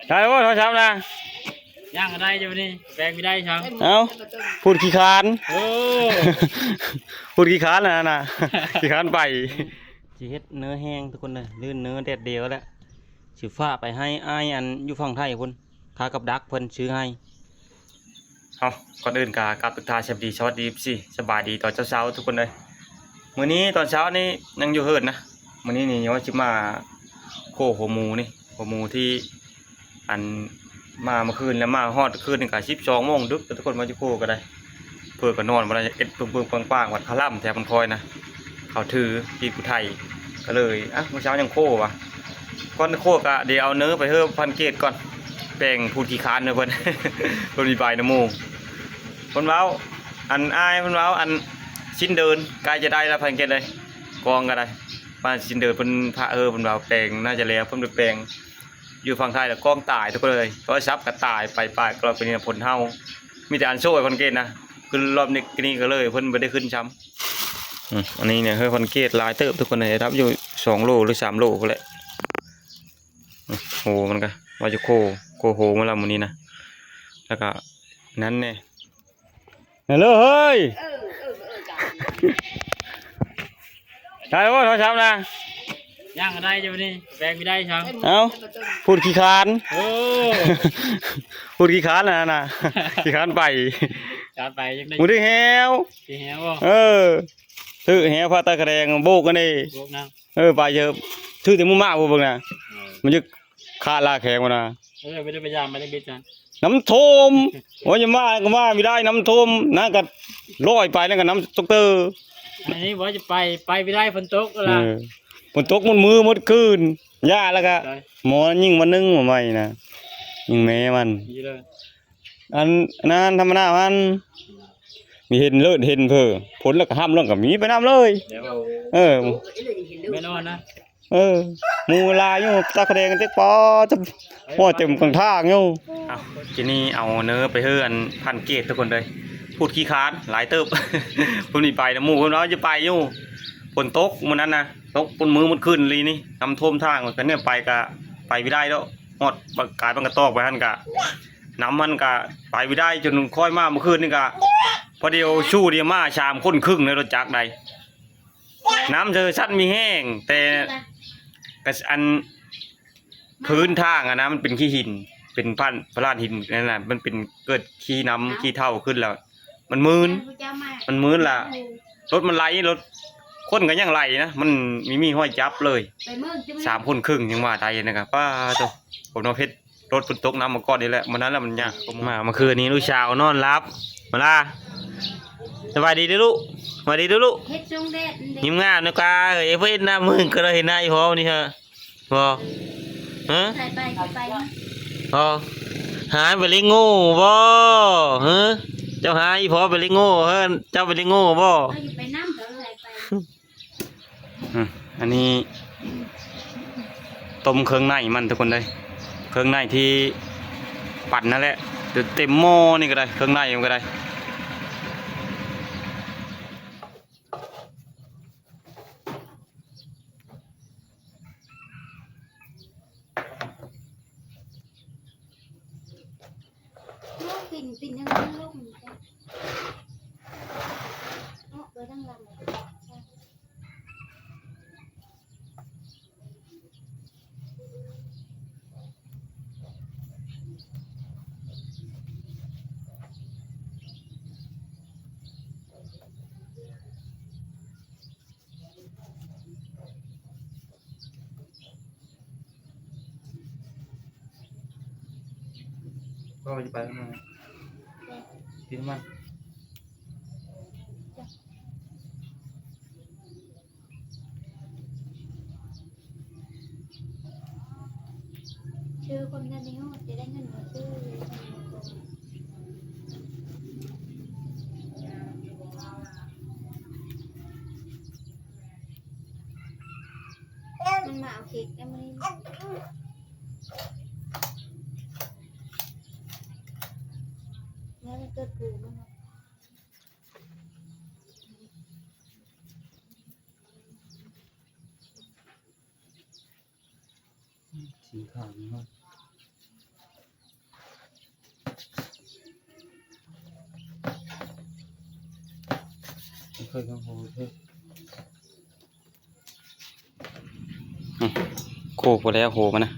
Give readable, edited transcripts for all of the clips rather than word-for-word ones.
ได้แล้วโทรศัพท์นะย่างอะไรจะไปนี่แปลงไม่ได้ช่างเอาพูดขี้คานโอ้ พูดขี้คานนะขี้คานไปจีเฮ็ดเนื้อแห้งทุกคนเลยลื่นเนื้อเด็ดเดียวแล้วสิฟ้าไปให้อ้ายอันอยู่ฝั่งไทยคนคากับดักเพิ่นซื้อให้เอาก่อนอื่นกกับทุกท่านสวัสดีสวัสดีสิสบายดีตอนเช้าทุกคนเลยมื้อนี้ตอนเช้านี่ยังอยู่เฮิร์นนะมื้อนี้นี่ว่าสิมาโคหัวหมูนี่หัวหมูที่อันมาเมื่อคืนแล้วมาฮอดคืนนึงก็12 โมงดึกทุกคนมาจะโคก็ได้เพื่อก็นอนบ่ได้เอ็ดปึ้งๆปังๆวัดคาร่ำแถวมันคอยนะเขาถือปีผู้ไทยก็เลยอ่ะเมื่อเช้ายังโควะก่อนโคก็เดี๋ยวเอาเนื้อไปเพิ่มพันเกตก่อนแบ่งพูดขี้คานเนอะเพิ่น เพิ่นมีใบน้ำมูกเพิ่นเว้าอันอ้ายเพิ่นเว้าอันชิ้นเดินใกล้จะได้แล้วพันเกตเลยกองก็ได้มาชิ้นเดินเพิ่นพระเพิ่นเว้าแปลงน่าจะแล้วเพิ่นไปแปลงอยู่ฝั่งไทยแล้วกองตายทุกคนเลยโทรศัพท์ก็ตายไปก็เป็นผลเฮามีแต่อันโซ่พันเกตนะขึ้นรอบนี้ก็เลยเพิ่นบ่ได้ขึ้นช้ำอันนี้เนี่ยเฮ้ยพันเกตลายเติบทุกคนเลยรับอยู่2 โลหรือ3 โลพอแหละโหมันก็ว่าจะโคโหมาแล้วมื้อนี้นะแล้วก็นั้นเนี่ยฮัลโหลเฮ้ยได้แล้วโทรศัพท์นะย่างอะไรจะไปนี่แปลงไม่ได้ช่างเอาพูดขี้คานโอ้ พูดขี้คานนะขี้คานไปการไปยังได้มึงได้แฮวที่แหวถือแฮวพาตะกระแดงโบกกันนี่พวกนั้นไปเยอะถือแต่มุม่าพวกนะมันจะขาลาแข็งมานะไม่ได้พยายามไม่ได้บิดนะน้ำท่วมโอ้ยมาก็มาไม่ได้น้ำท่วมนั่นก็ลอยไปนั่นก็น้ำตกเตอร์อันนี้ว่าจะไปไม่ได้ฝนตกก็ละฝนตกมันมือมดคืนหญ้าแล้วก็หมอยิ่งมันนึ่งมาใหม่นะยิ่งแม่มันอันนั้นธรรมดามันมีเห็นเลิศเห็นผลแล้วก็ห้ามเรื่องกับมีไปน้ำเลยไม่นอนนะมูลายอยู่ตาแดงกันเต็กปอจะหัวเต็มกลางทางอยู่ทีนี้เอาเนื้อไปเฮือนพันเกตทุกคนเลยพูดขี้คานหลายเติบคนนี้ไปนะหมู่คนน้อยจะไปอยู่ฝนตกมันนั้นนะตกบนมือมันขึ้นเลยนี่ทำท่วมทางกันเนี่ยไปกะไปไม่ได้แล้วหอดกายมันกระตอกไปหันกะน้ำมันกะไปไม่ได้จนค่อยมาเมื่อคืนนี่กะพอเดียวชู่เดียวมาชามข้นครึ่งในรถจักรใดน้ำเธอชัดมีแห้งแต่กระอันพื้นทางอะนะมันเป็นขี้หินเป็นพลาดหินนั่นแหละมันเป็นเกิดขี้น้ำขี้เท่าขึ้นแล้วมันมืนล่ะรถมันไหลรถคนกันยังไหลนะมันมีห้อยจับเลย3 คนครึ่งยังมาไทยนะครับป้าโตผมน้องเพชรรถฝนตกน้ำมาก่อนนี่แหละมันนั้นแล้วมันยากมาเมื่อคืนนี้ลูกสาวนอนรับมาล่ะสบายดีด้วยลูกสบายดีด้วยลูกยิ้มงามนะกาเอ้ยเพื่อนหน้ามึงก็เลยเห็นหน้าอีพ่อนี่ฮะพอพอหายไปเลยโง่บ่เจ้าหายอีพ่อไปเลยโง่เจ้าไปเลยโง่บ่อันนี้ต้มเครื่องในมันทุกคนเลยเครื่องในที่ปั่นนั่นแหละเต็มหม้อนี่ก็ได้เครื่องในมันก็ได้ปิ่นยังลูกจ้ะเปิดทั้งลำก็จะไปแล้วนะกินมันชื่อคนกันนี้จะได้เงินมาซื้อมันมาเอาเค้กได้ไหมแล้วมันเกิดปูมั้งสีขาวนี่ ยข้างหูเถอะโคกไปแล้วโหมันนะ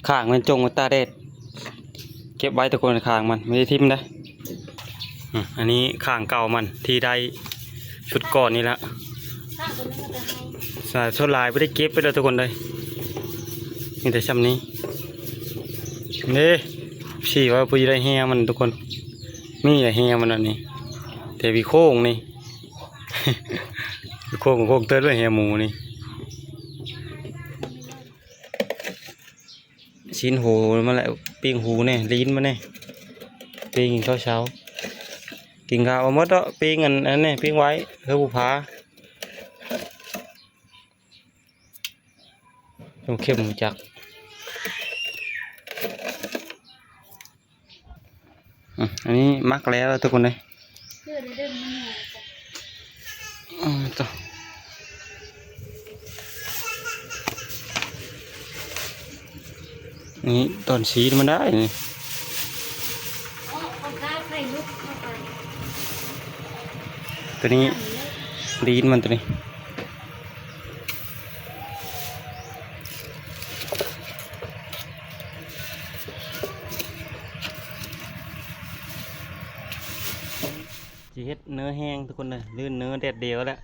ข้างมันจงมันตาแดดเก็บไว้ตะโกนข้างมันไม่ได้ทิ่มนะอันนี้ข้างเก่ามันที่ได้ชุดก่อนนี่ละ ถ้าคนนั้นก็จะให้ สายโซลายไม่ได้เก็บไปแล้วทุกคนเลยมีแต่ซ้ำนี้นี่สี่ว่าปุยได้เฮียมันทุกคนมีแต่เฮียมันอันนี้แต่วีโค้งนี่ วีโค้งโค้งเติร์ดด้วยเฮียหมูนี่ชิ้นหูมาแล้วปิ้งหูเนี่ยลิ้นมาเนี่ยปิ้งกินข้าวเช้ากินข้าวเอาหมดแล้วปิ้งอันนั้นเนี่ยปิ้งไว้เพื่อบุพาเข้มจักอันนี้มักแล้วทุกคนเลย เพื่อได้เดินมาหน่อย ต่อนี่ตอนสีมันได้นี่ เอาข้าวไข่ลุกเข้าไป ตัวนี้ลีนมันตัวนี้จีเฮ็ดเนื้อแห้งทุกคนเลยลื่นเนื้อแดดเดียวแล้ว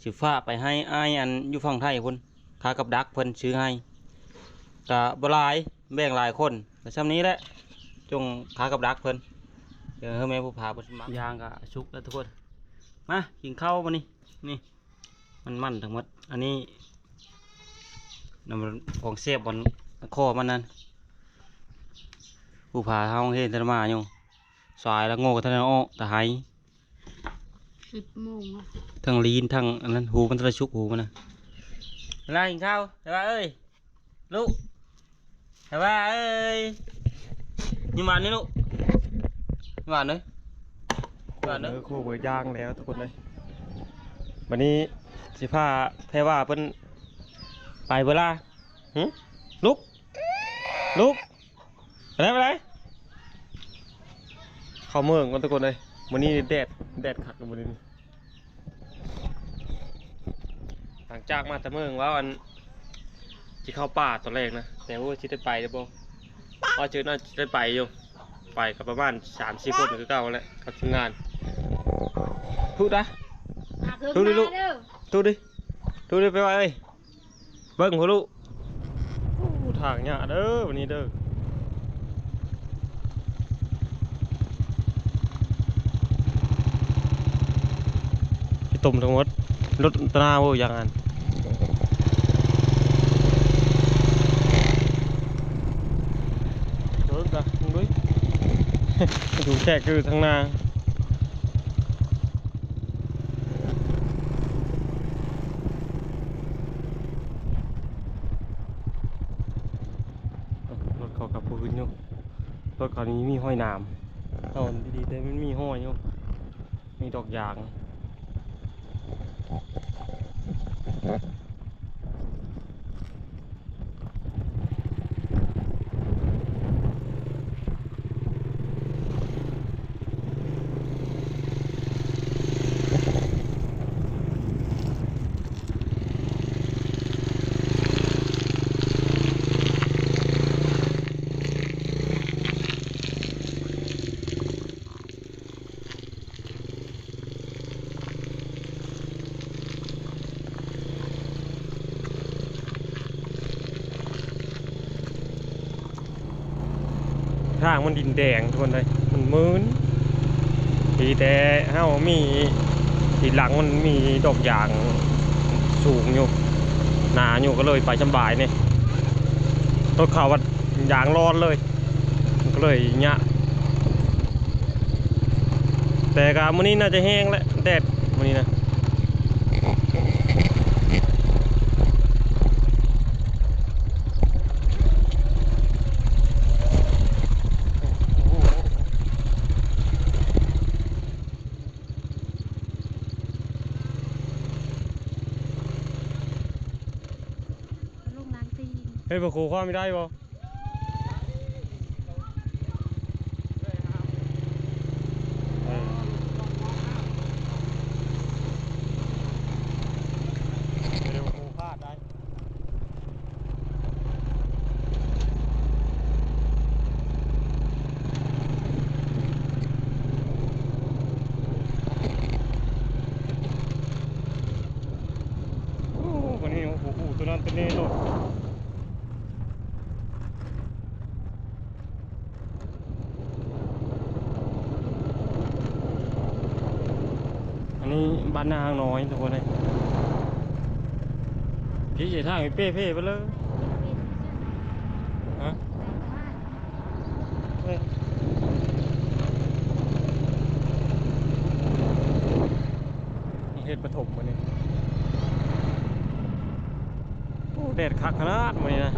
สิฟ้าไปให้อ้ายอันอยู่ฝั่งไทยคนค้ากับดักเพิ่นซื้อให้กะบ่หลายแบ่งหลายคนแต่ซ้ำนี้แหละจงค้ากับดักเพิ่นเดี๋ยวให้แม่ผู้พาเพิ่นมักยางกะชุกแล้วทุกคนมากินข้าวมานี่นี่มันทั้งหมดอันนี้นำของเสียบบนคอมันนั่นผู้พาเฮาเฮ็ดธรรมาอยู่สายแล้วโง่กับท่านอ้อตะไห้ 10 โมง ทั้งลีนทั้งอันนั้นหูมันตะชุกหูมันนะเวลากินข้าวแต่ว่าเอ้ยลูกแต่ว่าเอ้ยยิ้มหวานนี่ลูกยิ้มหวานเลยหวานเลยคู่เบอร์ย่างแล้วทุกคนเลยวันนี้สิผ้าแพรว่าเพิ่นไปเวลาลุกอะไรเข้าเมืองกันทุกคนเลยวันนี้แดดขัดกันวันนี้หลังจากมาแต่เมืองว่าอันที่เข้าป่าตอนแรกนะแต่ว่าที่ได้ไปได้บ่พอเจอน่าจะได้ไปอยู่ไปกับประมาณ3-4 คนคือเก่าแล้วกับทีมงานพูดนะดูดิลูกดูดิไปไว้เอ้ยเบิ้งหัวลูกทางเนี่ยเด้อวันนี้เด้อที่ตุ่มทั้งหมดรถตนาโว้อย่างนั้นเดินกันดูดิถูกแขกคือทางนาเขากับพื้นอยู่รถคันนี้มีห้อยน้ำเอาดีๆแต่มันมีห้อยอยู่มีดอกยางทางมันดินแดงทุกคนเลยมันมืนทีแต่เฮ้ามีทีหลังมันมีดอกยางสูงอยู่หนาอยู่ก็เลยไปสบายเนี่ยรถเขาวัดยางร้อนเลยก็เลยเนี่ยแต่กามื้อนี้น่าจะแห้งแล้วแดดมื้อนี้นะเฮ้ยบ่ครูข้อไม่ได้บ่ บ้านนาหางน้อยทุกคนเลยพี่จะทางเป้เพ่ไปเลยฮะเฮ็ดปฐมวันนี้โอ้แดดคักขนาดวันนี้นะ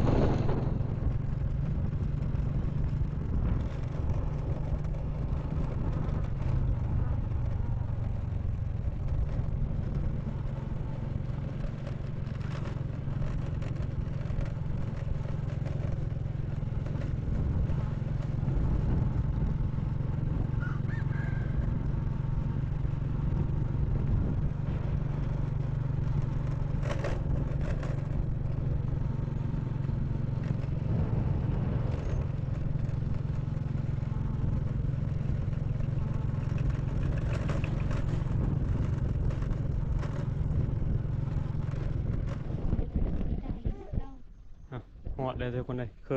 หอดเลยทุกคนเลยเ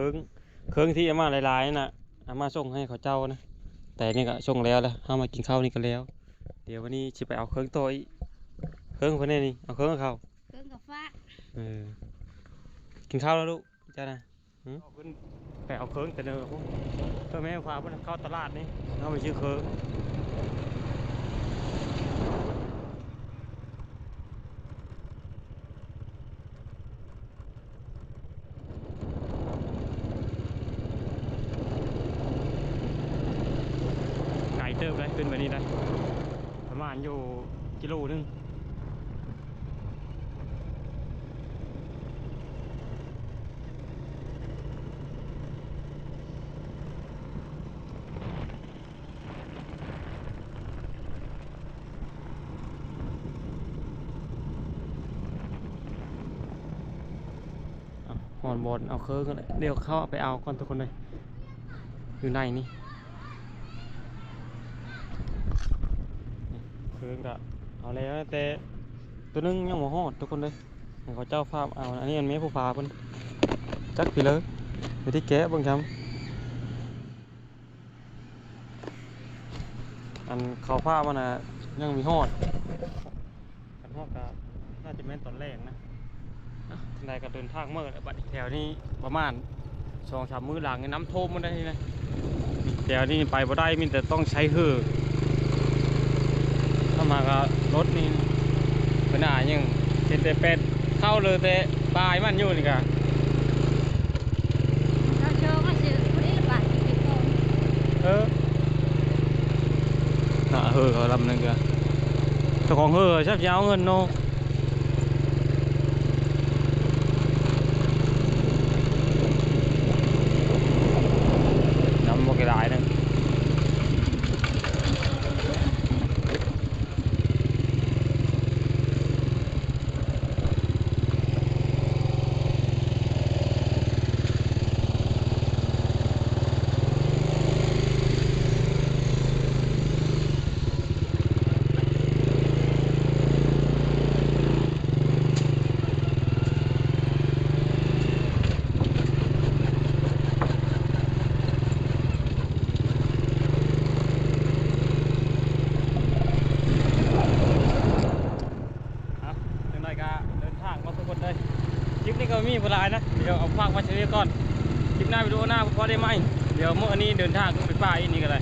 คิงที่เอามาหลายๆน่ะเอามาส่งให้เขาเจ้านะแต่นี่ก็ส่งแล้วละเอามากินข้าวนี่ก็แล้วเดี๋ยววันนี้จะไปเอาเคิงตัวอีกเคิงคนนี้นี่เอาเคิงกับเขา เครื่องกับฟ้า กินข้าวแล้วลูกจ้านะไปเอาเคิงแต่เนอะพวกเพื่อแม่พาเพื่อนเข้าตลาดนี่เอาไปซื้อเคิงไก่เติบได้ขึ้นไปนี่ได้ประมาณอยู่กิโลนึงหอนบอลเอาเคิร์กันเลยเดี๋ยวเข้าไปเอาก่อนทุกคนเลยอยู่ในนี่เคิร์กะเอาแล้วแต่ตัวนึงยังหัวหอดทุกคนเลยให้เขาเจ้าภาพเอาอันนี้มันไม่ผู้ฟ้าเพิ่นจักไปเลยไปที่แกะเบิ่งช้ำอันเขาภาพมันน่ะยังมีหอดกันหอดกะน่าจะเป็นตอนแรกนะได้ก็เดินทางเมื่อบัดแถวนี้ประมาณ2-3 มื้อหลังน้ำท่วมมันได้นะแถวนี้ไปบ่ได้มีแต่ต้องใช้เหือถ้ามาก็รถนี่ปัญหายังเป็นแต่เป็ดเข้าเลยแต่ปลายมันอยู่นี่กะ เราโชว์ก็ซื้อคนนี้ละบาทเป็นต้น น่ะเหือเขาลำนึงกะเจ้าของเหือชอบยาวเงินโนน้ำบ่กระไดนึงคลิปนี้ก็มีเวลานะเดี๋ยวเอาฝากไว้เฉยๆก่อนคลิปหน้าไปดูหน้าพอได้ไหมเดี๋ยวเมื่อนี้เดินทางไปป่าอีกนี่ก็ได้